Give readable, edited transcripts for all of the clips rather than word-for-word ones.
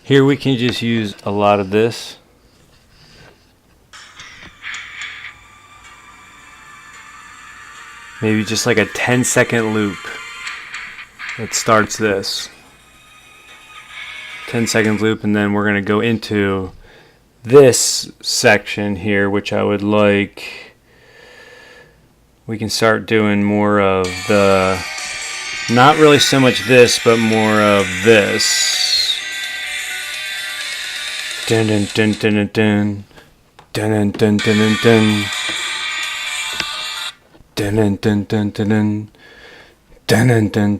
Here we can just use a lot of this. Maybe just like a 10-second loop that starts this. 10-second loop, and then we're going to go into this section here, which I would like. We can start doing more of the, not really so much this, but more of this. Dun dun dun dun dun dun dun dun dun dun. Dun dun dun dun dun dun dun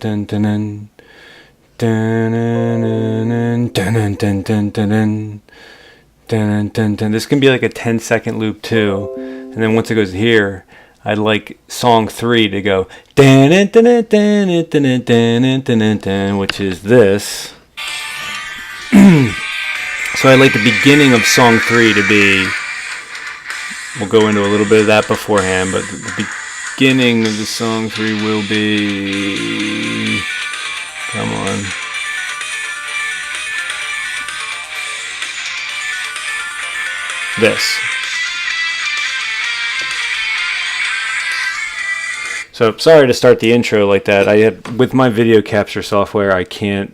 dun dun dun. This can be like a 10-second loop too, and then once it goes here, I'd like song 3 to go, which is this. So I like the beginning of song 3 to be, we'll go into a little bit of that beforehand, but the beginning of the song 3 will be, come on. This. So sorry to start the intro like that. With my video capture software, I can't.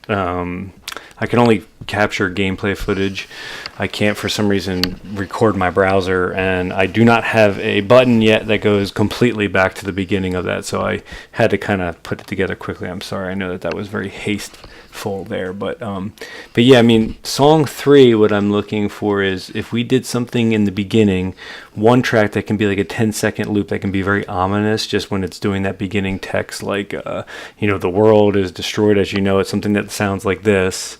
I can only capture gameplay footage. I can't, for some reason, record my browser, and I do not have a button yet that goes completely back to the beginning of that, so I had to kind of put it together quickly. I'm sorry. I know that was very hasteful there, but yeah, I mean, song 3, what I'm looking for is if we did something in the beginning, one track that can be like a 10-second loop that can be very ominous just when it's doing that beginning text, like, the world is destroyed as you know it, something that sounds like this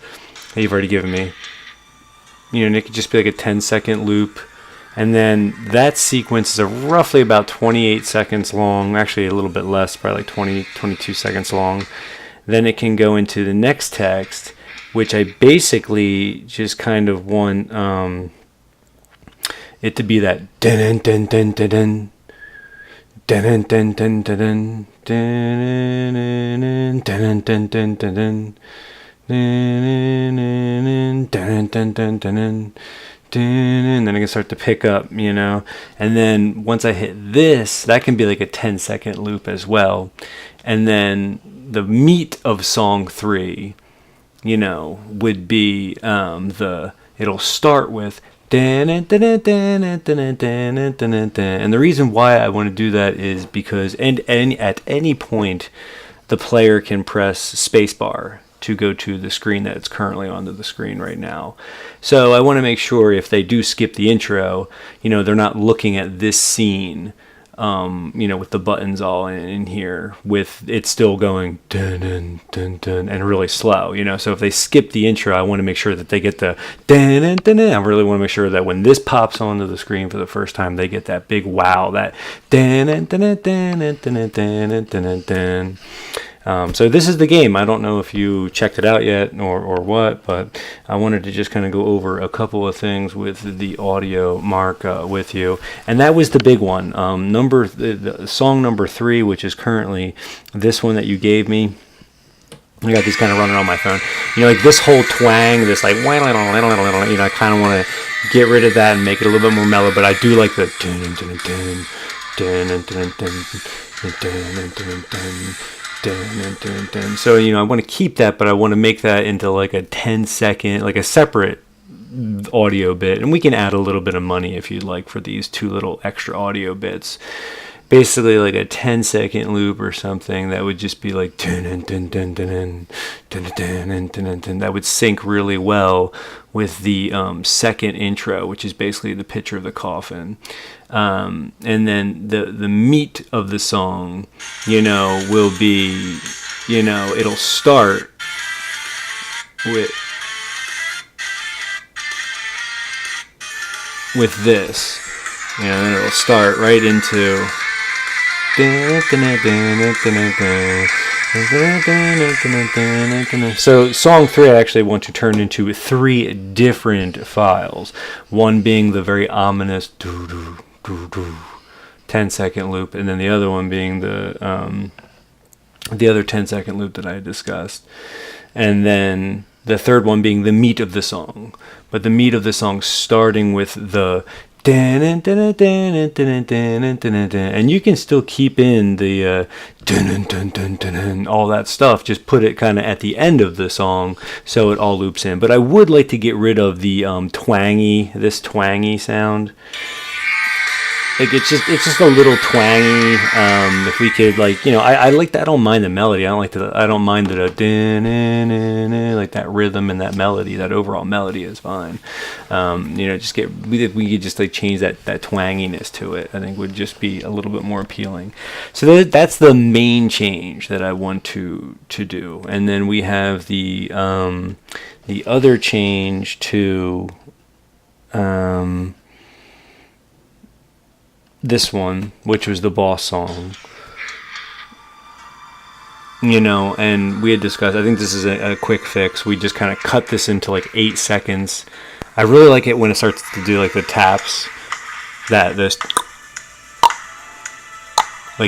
that you've already given me. And it could just be like a 10-second loop. And then that sequence is roughly about 28 seconds long, actually a little bit less, probably like 20, 22 seconds long. Then it can go into the next text, which I basically just kind of want it to be that dun dun dun dun dun dun dun dun dun dun dun dun dun dun dun. And then I can start to pick up, and then once I hit this, that can be like a 10-second loop as well. And then the meat of song 3, would be it'll start with and the reason why I want to do that is because at any point the player can press spacebar to go to the screen that it's currently onto the screen right now. So I want to make sure if they do skip the intro, they're not looking at this scene, with the buttons all in here, with it still going dun dun dun dun and really slow, So if they skip the intro, I want to make sure that they get the dun dun dun dun. I really want to make sure that when this pops onto the screen for the first time, they get that big wow, that dun dun dun dun dun dun dun dun dun. So this is the game. I don't know if you checked it out yet or what, but I wanted to just kind of go over a couple of things with the audio mark with you. And that was the big one. The song number 3, which is currently this one that you gave me. I got these kind of running on my phone. Like this whole twang, this like, I kind of want to get rid of that and make it a little bit more mellow, but I do like the dun dun dun dun dun dun dun dun dun. So I want to keep that, but I want to make that into like a 10-second, like a separate audio bit, and we can add a little bit of money if you'd like for these 2 little extra audio bits. Basically like a 10-second loop or something that would just be like dun dun dun dun dun dun dun dun dun. That would sync really well with the second intro, which is basically the picture of the coffin. And then the meat of the song, will be, it'll start with this, and then it'll start right into. So song 3 I actually want to turn into 3 different files. One being the very ominous doo doo doo doo 10-second loop, and then the other one being the other 10-second loop that I had discussed, and then the third one being the meat of the song. But the meat of the song starting with the and you can still keep in the all that stuff, just put it kind of at the end of the song so it all loops in. But I would like to get rid of the twangy sound. Like it's just a little twangy. If we could, like, you know, I like that. I don't mind the melody. I don't mind the like that rhythm and that melody. That overall melody is fine. You know, just we could just like change that twanginess to it. I think would just be a little bit more appealing. So that's the main change that I want to do. And then we have the other change to this one, which was the boss song, you know, and we had discussed, I think this is a quick fix. We just kind of cut this into like 8 seconds. I really like it when it starts to do like the taps, like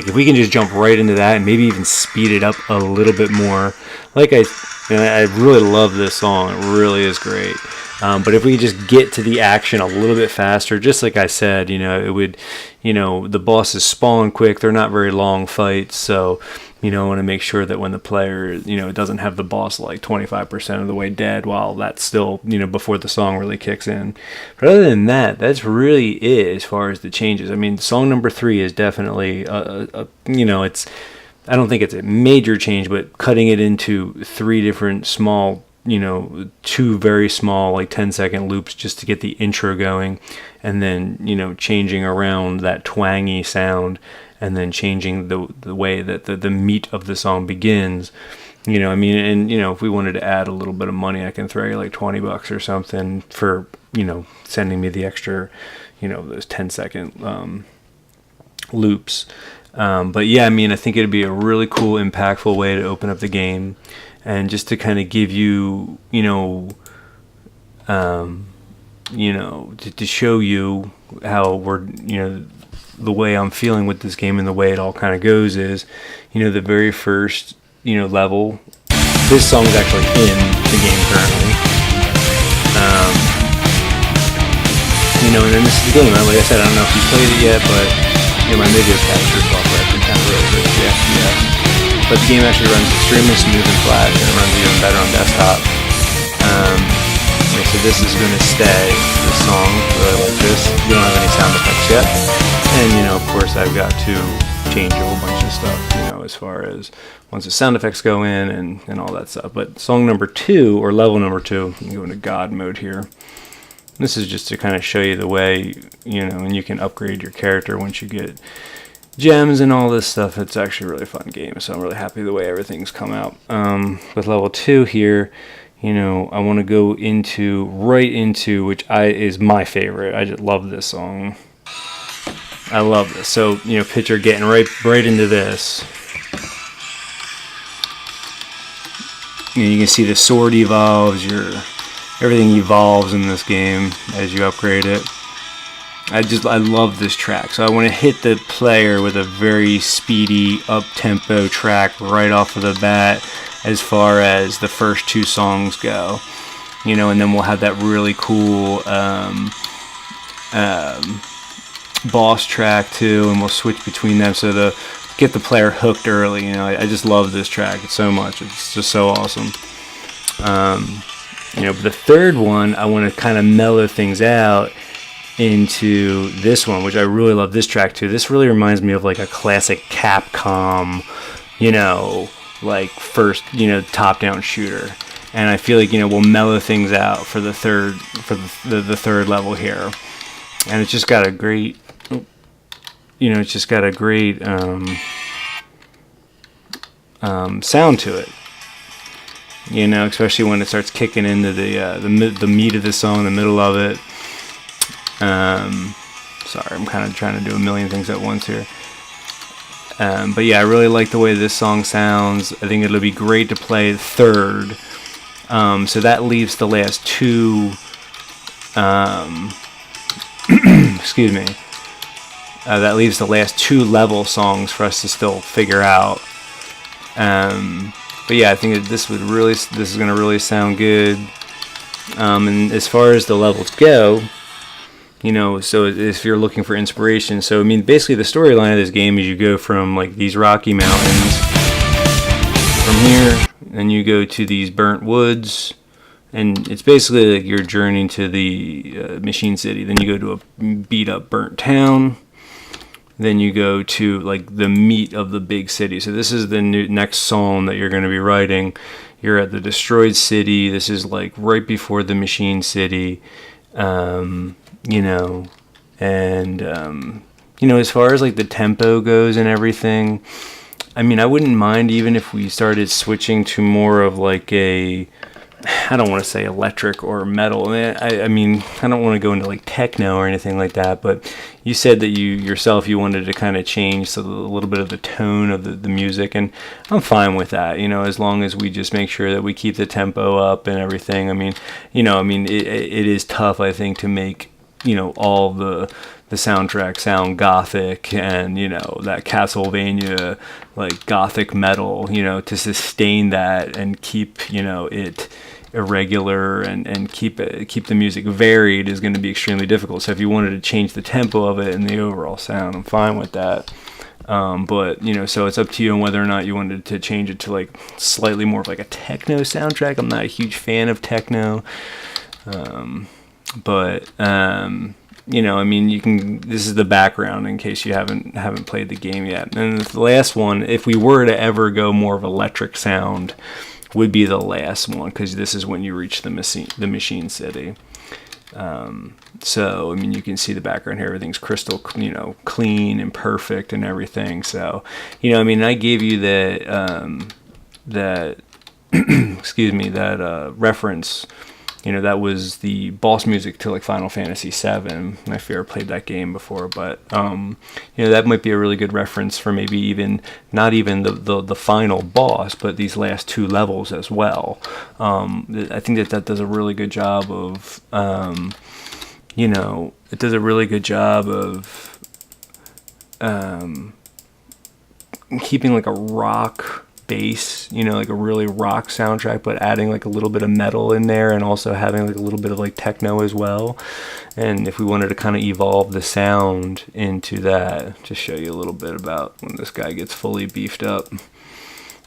if we can just jump right into that and maybe even speed it up a little bit more. Like I really love this song. It really is great. But if we just get to the action a little bit faster, just like I said, you know, it would, you know, the bosses spawn quick. They're not very long fights. So, you know, I want to make sure that when the player, you know, doesn't have the boss like 25% of the way dead while that's still, you know, before the song really kicks in. But other than that, that's really it as far as the changes. I mean, song number 3 is definitely, you know, I don't think it's a major change, but cutting it into 3 different small, you know, 2 very small like 10-second loops just to get the intro going, and then, you know, changing around that twangy sound, and then changing the way that the meat of the song begins. You know, I mean, and, you know, if we wanted to add a little bit of money, I can throw you like $20 or something for, you know, sending me the extra, you know, those 10-second loops. But yeah, I mean, I think it'd be a really cool, impactful way to open up the game, and just to kind of give you, you know, to show you how we're, you know, the way I'm feeling with this game and the way it all kind of goes is, you know, the very first, you know, level. This song is actually in the game currently. You know, and then this is the game. Like I said, I don't know if you played it yet, but, you know, my video capture software actually kind of really hurts the FPS. But the game actually runs extremely smooth in Flash, and it runs even better on desktop. So this is going to stay, this song, really like this. We don't have any sound effects yet. And, you know, of course, I've got to change a whole bunch of stuff, you know, as far as once the sound effects go in and all that stuff. But song number 2, or level number 2, I'm going to God mode here. This is just to kind of show you the way, you know, and you can upgrade your character once you get gems and all this stuff. It's actually a really fun game, so I'm really happy the way everything's come out. With level 2 here, you know, I want to go right into which is my favorite. I just love this song. I love this. So, you know, picture getting right into this. You know, you can see the sword evolves, everything evolves in this game as you upgrade it. I love this track. So I want to hit the player with a very speedy, up-tempo track right off of the bat as far as the first 2 songs go. You know, and then we'll have that really cool boss track too, and we'll switch between them so to get the player hooked early. You know, I just love this track so much. It's just so awesome. You know, but the third one, I want to kind of mellow things out into this one, which I really love this track too. This really reminds me of like a classic Capcom, you know, like first, you know, top-down shooter. And I feel like, you know, we'll mellow things out for the third level here. And it's just got a great, you know, sound to it. You know, especially when it starts kicking into the meat of the song in the middle of it. Sorry, I'm kind of trying to do a million things at once here. But yeah, I really like the way this song sounds. I think it'll be great to play third. So that leaves the last 2. Excuse me. That leaves the last 2 level songs for us to still figure out. But yeah, I think that this is going to really sound good. And as far as the levels go, so if you're looking for inspiration, so I mean, basically the storyline of this game is you go from like these rocky mountains from here, and you go to these burnt woods, and it's basically like your journey to the Machine City. Then you go to a beat up burnt town. Then you go to like the meat of the big city. So this is the next song that you're going to be writing. You're at the destroyed city. This is like right before the Machine City, and as far as like the tempo goes and everything, I mean, I wouldn't mind even if we started switching to more of like I don't want to say electric or metal. I mean, I don't want to go into like techno or anything like that, but you said that you wanted to kind of change a little bit of the tone of the music, and I'm fine with that, as long as we just make sure that we keep the tempo up and everything. I mean, it is tough, I think, to make, all the soundtrack sound gothic and, that Castlevania, like gothic metal, to sustain that and keep, it irregular and keep the music varied is going to be extremely difficult. So if you wanted to change the tempo of it and the overall sound, I'm fine with that. But so it's up to you on whether or not you wanted to change it to like slightly more of like a techno soundtrack. I'm not a huge fan of techno, but I mean, you can. This is the background in case you haven't played the game yet. And the last one, if we were to ever go more of electric sound, would be the last one, because this is when you reach the Machine City. So I mean, you can see the background here. Everything's crystal, clean and perfect and everything. So, I mean, I gave you that excuse me, that reference. That was the boss music to like Final Fantasy VII. I fear I played that game before, but that might be a really good reference for maybe even not even the final boss, but these last 2 levels as well. I think that does a really good job of, it does a really good job of keeping like a rock bass, like a really rock soundtrack, but adding like a little bit of metal in there, and also having like a little bit of like techno as well. And if we wanted to kind of evolve the sound into that, just show you a little bit about when this guy gets fully beefed up.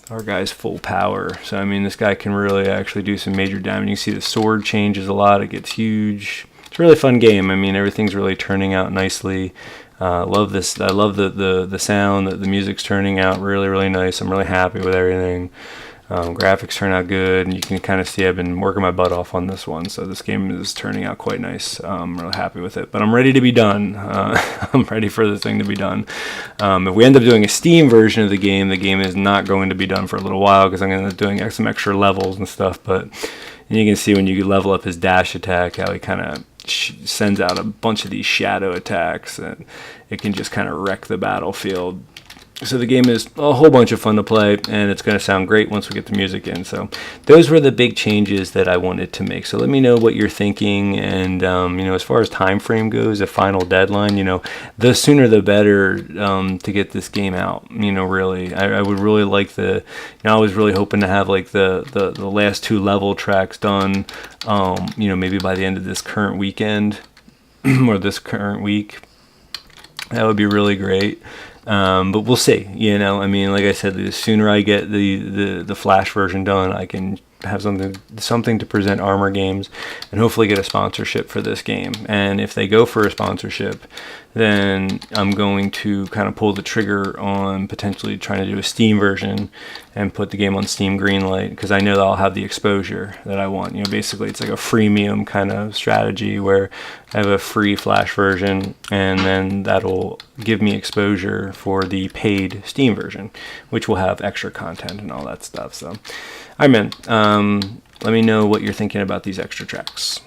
Our guy's full power. So I mean, this guy can really actually do some major damage. You can see the sword changes a lot. It gets huge. It's a really fun game. I mean, everything's really turning out nicely. Love this. I love the sound. The music's turning out really, really nice. I'm really happy with everything. Graphics turn out good, and you can kind of see I've been working my butt off on this one. So this game is turning out quite nice. I'm really happy with it. But I'm ready to be done. I'm ready for the thing to be done. If we end up doing a Steam version of the game is not going to be done for a little while, because I'm going to end up doing some extra levels and stuff. But you can see when you level up his dash attack, how he kind of sends out a bunch of these shadow attacks, and it can just kind of wreck the battlefield. So the game is a whole bunch of fun to play, and it's going to sound great once we get the music in. So those were the big changes that I wanted to make. So let me know what you're thinking, and as far as time frame goes, a final deadline, the sooner the better to get this game out. Really, I would really like I was really hoping to have like the last 2 level tracks done, maybe by the end of this current weekend or this current week. That would be really great. But we'll see, I mean, like I said, the sooner I get the Flash version done, I can have something to present Armor Games and hopefully get a sponsorship for this game. And if they go for a sponsorship, then I'm going to kind of pull the trigger on potentially trying to do a Steam version and put the game on Steam Greenlight, because I know that I'll have the exposure that I want. Basically it's like a freemium kind of strategy where I have a free Flash version, and then that'll give me exposure for the paid Steam version, which will have extra content and all that stuff. So, all right, man. Let me know what you're thinking about these extra tracks.